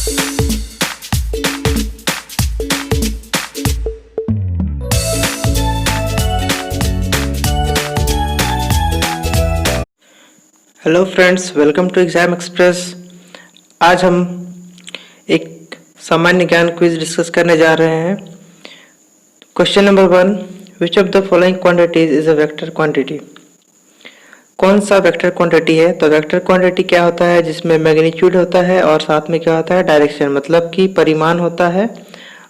Hello friends, welcome to exam express. आज हम एक सामान्य ज्ञान क्विज डिस्कस करने जा रहे हैं। Question number 1, which of the following quantities is a vector quantity. कौन सा वेक्टर क्वांटिटी है? तो वेक्टर क्वांटिटी क्या होता है? जिसमें मैग्नीट्यूड होता है और साथ में क्या होता है, डायरेक्शन, मतलब कि परिमाण होता है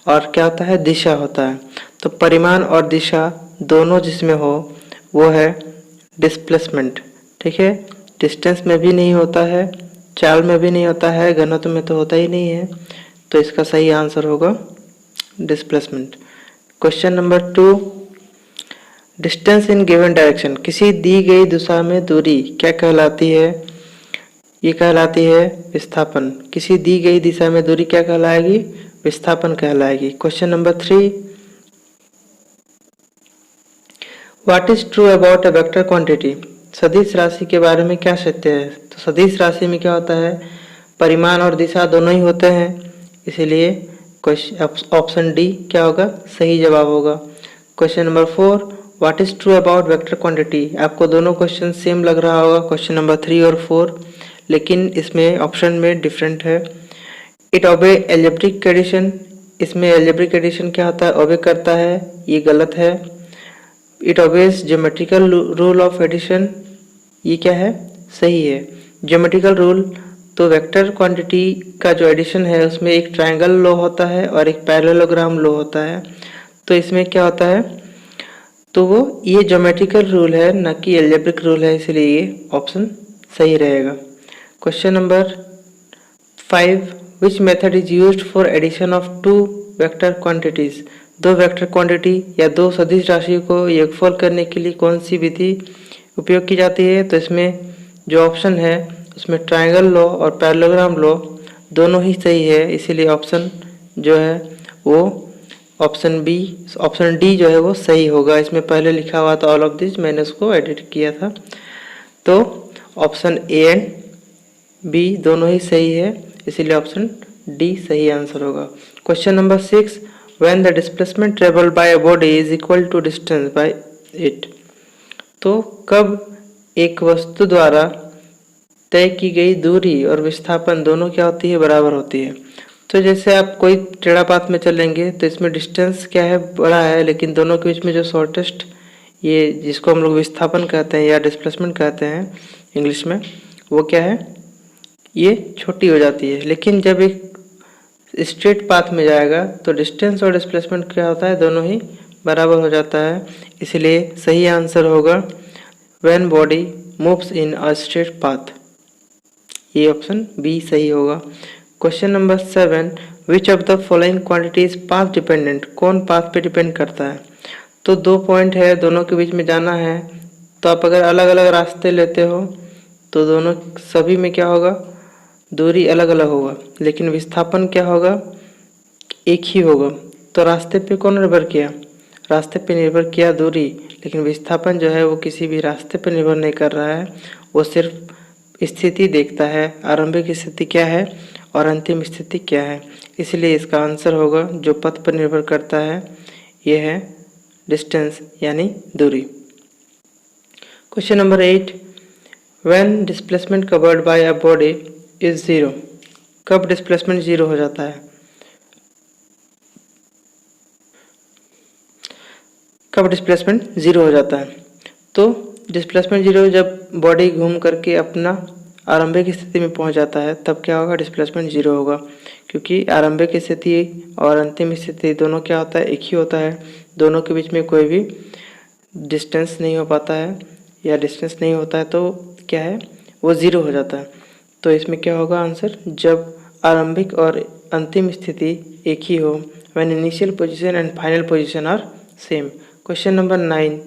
और क्या होता है, दिशा होता है। तो परिमाण और दिशा दोनों जिसमें हो वो है डिस्प्लेसमेंट। ठीक है, डिस्टेंस में भी नहीं होता है, चाल में भी नहीं होता है, घनत्व में तो होता ही नहीं है। तो इसका सही आंसर होगा displacement. Question number 2, distance in given direction. किसी दी गई दिशा में दूरी क्या कहलाती है? ये कहलाती है विस्थापन। किसी दी गई दिशा में दूरी क्या कहलाएगी? विस्थापन कहलाएगी। Question number 3, what is true about a vector quantity. सदिश राशि के बारे में क्या सत्य है? तो सदिश राशि में क्या होता है, परिमाण और दिशा दोनों ही होते हैं, इसीलिए ऑप्शन डी क्या होगा, सही जवाब होगा। Question number 4, what is true about vector quantity. आपको दोनों क्वेश्चन सेम लग रहा होगा, क्वेश्चन नंबर 3 और 4, लेकिन इसमें ऑप्शन में डिफरेंट है। It obey algebraic addition. इसमें एल्जेब्रिक एडिशन क्या होता है, ओबे करता है, ये गलत है। It obeys geometrical rule of addition, ये क्या है, सही है। ज्योमेट्रिकल रूल, तो वेक्टर क्वांटिटी का जो एडिशन है उसमें एक ट्रायंगल लॉ होता है और एक पैरेललोग्राम लॉ होता है। तो इसमें क्या होता है, तो वो ये ज्योमेट्रिकल रूल है, न कि एल्जेब्रिक रूल है, इसलिए ये ऑप्शन सही रहेगा। Question number 5, which method is used for addition of two vector quantities. दो वेक्टर क्वांटिटी या दो सदिश राशियों को योगफल करने के लिए कौन सी विधि उपयोग की जाती है? तो इसमें जो ऑप्शन है उसमें ट्रायंगल लॉ और पैरेललोग्राम लॉ दोनों ही सही है, इसीलिए ऑप्शन जो है वो ऑप्शन बी, ऑप्शन डी जो है वो सही होगा। इसमें पहले लिखा हुआ था ऑल ऑफ दिस, मैंने उसको एडिट किया था। तो ऑप्शन ए एंड बी दोनों ही सही है, इसीलिए ऑप्शन डी सही आंसर होगा। Question number 6, when the displacement travelled by a body is equal to distance by it. तो कब एक वस्तु द्वारा तय की गई दूरी और विस्थापन दोनों क्या होती है, बराबर होती है। तो जैसे आप कोई टेढ़ा पाथ में चलेंगे तो इसमें डिस्टेंस क्या है, बड़ा है, लेकिन दोनों के बीच में जो शॉर्टेस्ट, ये जिसको हम लोग विस्थापन कहते हैं या डिस्प्लेसमेंट कहते हैं इंग्लिश में, वो क्या है, ये छोटी हो जाती है। लेकिन जब एक स्ट्रेट पाथ में जाएगा तो डिस्टेंस और डिस्प्लेसमेंट क्या होता है, दोनों ही बराबर हो जाता है, इसलिए सही आंसर होगा when body moves in a straight path, ये ऑप्शन बी सही होगा। Question number 7, which of the following quantity is path dependent. कौन पाथ पे डिपेंड करता है? तो दो पॉइंट है, दोनों के बीच में जाना है, तो आप अगर अलग अलग रास्ते लेते हो तो दोनों सभी में क्या होगा, दूरी अलग अलग होगा, लेकिन विस्थापन क्या होगा, एक ही होगा। तो रास्ते पे कौन निर्भर किया, रास्ते पे निर्भर किया दूरी, लेकिन विस्थापन जो है वो किसी भी रास्ते पर निर्भर नहीं कर रहा है, वो सिर्फ स्थिति देखता है, आरंभिक स्थिति क्या है और अंतिम स्थिति क्या है, इसलिए इसका आंसर होगा जो पथ पर निर्भर करता है ये है डिस्टेंस यानी दूरी। Question number 8, when displacement covered by a body is zero. कब डिस्प्लेसमेंट जीरो हो जाता है? कब डिस्प्लेसमेंट जीरो हो जाता है? तो डिस्प्लेसमेंट जीरो जब बॉडी घूम करके अपना आरंभिक स्थिति में पहुंच जाता है, तब क्या होगा, डिस्प्लेसमेंट जीरो होगा, क्योंकि आरंभिक स्थिति और अंतिम स्थिति दोनों क्या होता है, एक ही होता है, दोनों के बीच में कोई भी डिस्टेंस नहीं हो पाता है या डिस्टेंस नहीं होता है, तो क्या है, वो ज़ीरो हो जाता है। तो इसमें क्या होगा आंसर, जब आरंभिक और अंतिम स्थिति एक ही हो, when initial position and final position are same. Question number 9,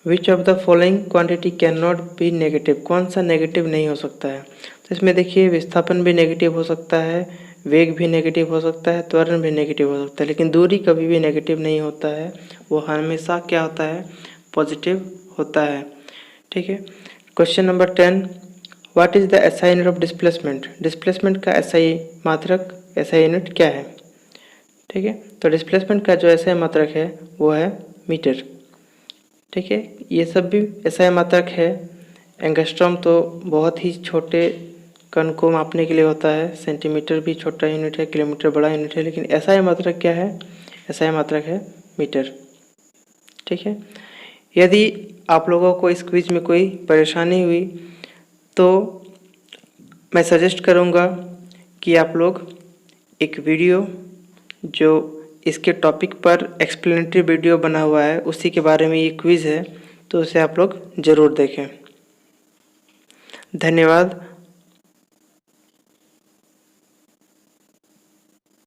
which of the following quantity can not be negative. कौन सा नेगेटिव नहीं हो सकता है? तो इसमें देखिए विस्थापन भी नेगेटिव हो सकता है, वेग भी नेगेटिव हो सकता है, त्वरण भी नेगेटिव हो सकता है, लेकिन दूरी कभी भी नेगेटिव नहीं होता है, वो हमेशा क्या होता है, पॉजिटिव होता है। ठीक है। Question number 10, what is the SI unit of displacement, displacement का एसआई मात्रक, एसआई यूनिट क्या है। ठीक है, तो डिस्प्लेसमेंट का जो एसआई मात्रक है वो है मीटर। ठीक है, ये सब भी एसआई मात्रक है। एंगस्ट्रॉम तो बहुत ही छोटे कण को मापने के लिए होता है, सेंटीमीटर भी छोटा यूनिट है, किलोमीटर बड़ा यूनिट है, लेकिन एसआई मात्रक क्या है, एसआई मात्रक है मीटर। ठीक है, यदि आप लोगों को इस क्विज में कोई परेशानी हुई तो मैं सजेस्ट करूँगा कि आप लोग एक वीडियो जो इसके टॉपिक पर एक्सप्लेनेटरी वीडियो बना हुआ है उसी के बारे में ये क्विज़ है, तो उसे आप लोग ज़रूर देखें। धन्यवाद।